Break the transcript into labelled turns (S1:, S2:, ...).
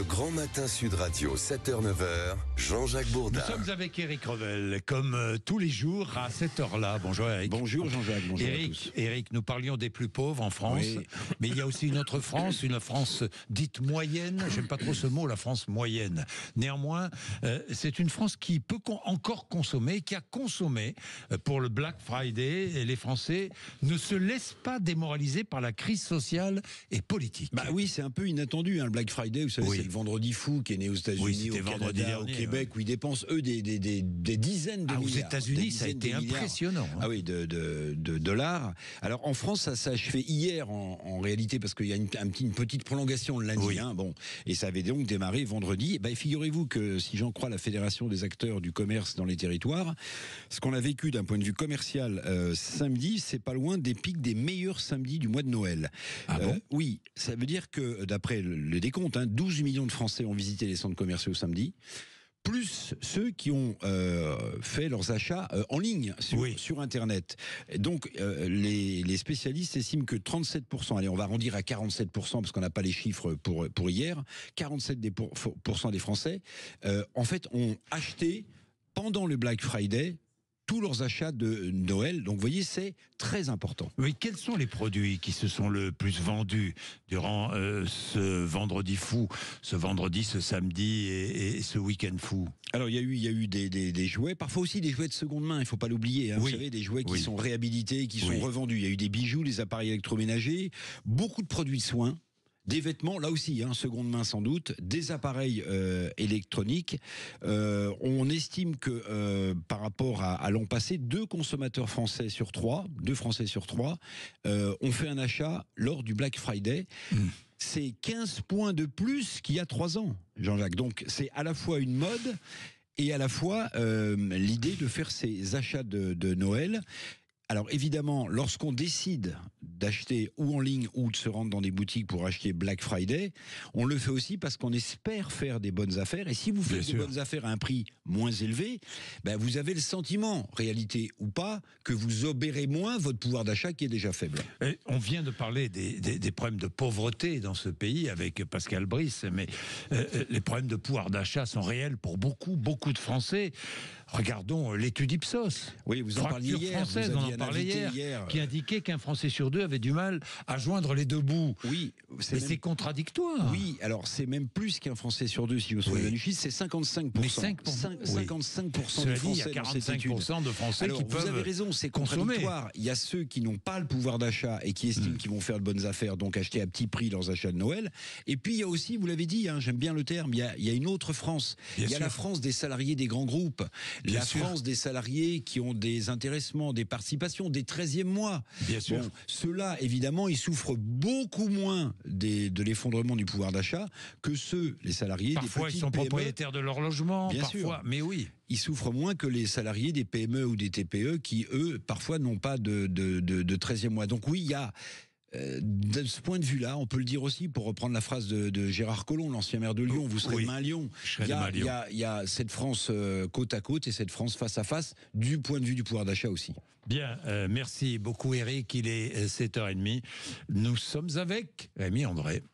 S1: Grand Matin Sud Radio, 7h-9h, Jean-Jacques Bourdin.
S2: Nous sommes avec Éric Revel, comme tous les jours à cette heure-là. Bonjour Éric.
S3: Bonjour Jean-Jacques, bonjour à tous.
S2: Éric, nous parlions des plus pauvres en France,
S3: Oui.
S2: mais il y a aussi une autre France, une France dite moyenne. J'aime pas trop ce mot, la France moyenne. Néanmoins, c'est une France qui peut encore consommer, qui a consommé pour le Black Friday. Et les Français ne se laissent pas démoraliser par la crise sociale et politique.
S3: Bah oui, c'est un peu inattendu, hein, le Black Friday, vous savez,
S2: Oui.
S3: c'est le vendredi fou qui est né aux États-Unis, au
S2: vendredi
S3: Canada,
S2: dernier,
S3: au Québec,
S2: ouais.
S3: où ils dépensent, eux, des dizaines de milliards.
S2: Aux États-Unis,
S3: des
S2: ça a
S3: dizaines
S2: été
S3: de milliards.
S2: impressionnant. Hein.
S3: Ah oui, de dollars. Alors en France, ça s'est achevé hier en réalité, parce qu'il y a une petite prolongation le lundi.
S2: Oui.
S3: Hein, bon, et ça avait donc démarré vendredi. Bah, figurez-vous que, si j'en crois la Fédération des acteurs du commerce dans les territoires, ce qu'on a vécu d'un point de vue commercial samedi, c'est pas loin des pics des meilleurs samedis du mois de Noël.
S2: Ah bon ?
S3: Oui, ça veut dire que, d'après le décompte, 12 millions de Français ont visité les centres commerciaux samedi, plus ceux qui ont fait leurs achats en ligne sur Internet. Et donc, les spécialistes estiment que 37%, allez, on va arrondir à 47%, parce qu'on n'a pas les chiffres pour hier, 47% des Français, en fait, ont acheté pendant le Black Friday tous leurs achats de Noël. Donc, vous voyez, c'est très important.
S2: Oui, quels sont les produits qui se sont le plus vendus durant ce vendredi fou, ce samedi et ce week-end fou?
S3: Alors, il y a eu des jouets, parfois aussi des jouets de seconde main, il ne faut pas l'oublier. Hein,
S2: oui.
S3: Vous savez, des jouets qui
S2: Oui.
S3: sont réhabilités, qui sont
S2: Oui.
S3: revendus. Il y a eu des bijoux, des appareils électroménagers, beaucoup de produits de soins. Des vêtements, là aussi, seconde main sans doute, des appareils électroniques. On estime que par rapport à l'an passé, 2 Français sur 3 ont fait un achat lors du Black Friday. C'est 15 points de plus qu'il y a 3 ans, Jean-Jacques. Donc c'est à la fois une mode et à la fois l'idée de faire ces achats de Noël. Alors évidemment, lorsqu'on décide d'acheter ou en ligne ou de se rendre dans des boutiques pour acheter Black Friday, on le fait aussi parce qu'on espère faire des bonnes affaires. Et si vous faites des bonnes affaires à un prix moins élevé, vous avez le sentiment, réalité ou pas, que vous obérez moins votre pouvoir d'achat qui est déjà faible.
S2: Et on vient de parler des problèmes de pauvreté dans ce pays avec Pascal Brice, mais les problèmes de pouvoir d'achat sont réels pour beaucoup de Français. Regardons l'étude Ipsos.
S3: Oui, vous en parliez hier.
S2: Française, on en parlait hier, qui indiquait qu'un Français sur 2 avait du mal à joindre les deux bouts.
S3: Oui,
S2: c'est contradictoire.
S3: Oui, alors c'est même plus qu'un Français sur 2, si vous souvenez du chiffre, c'est 55%.
S2: Mais 55%
S3: des Français.
S2: Il y a 45% de Français qui peuvent.
S3: Vous avez raison, c'est contradictoire. Il y a ceux qui n'ont pas le pouvoir d'achat et qui estiment qu'ils vont faire de bonnes affaires, donc acheter à petit prix leurs achats de Noël. Et puis il y a aussi, vous l'avez dit, j'aime bien le terme, il y a une autre France. Il y a la France des salariés des grands groupes. La France des salariés qui ont des intéressements, des participations, des 13e mois.
S2: Bien sûr.
S3: Bon, ceux-là, évidemment, ils souffrent beaucoup moins de l'effondrement du pouvoir d'achat que les salariés des petites PME.
S2: Parfois, ils sont propriétaires de leur logement.
S3: Bien
S2: sûr. Mais oui.
S3: Ils souffrent moins que les salariés des PME ou des TPE qui, eux, parfois n'ont pas de 13e mois. Donc oui, il y a... de ce point de vue-là, on peut le dire aussi, pour reprendre la phrase de Gérard Collomb, l'ancien maire de Lyon, vous serez demain à Lyon. Il y a cette France côte à côte et cette France face à face, du point de vue du pouvoir d'achat aussi.
S2: Bien, merci beaucoup Éric, il est 7h30. Nous sommes avec Rémi André.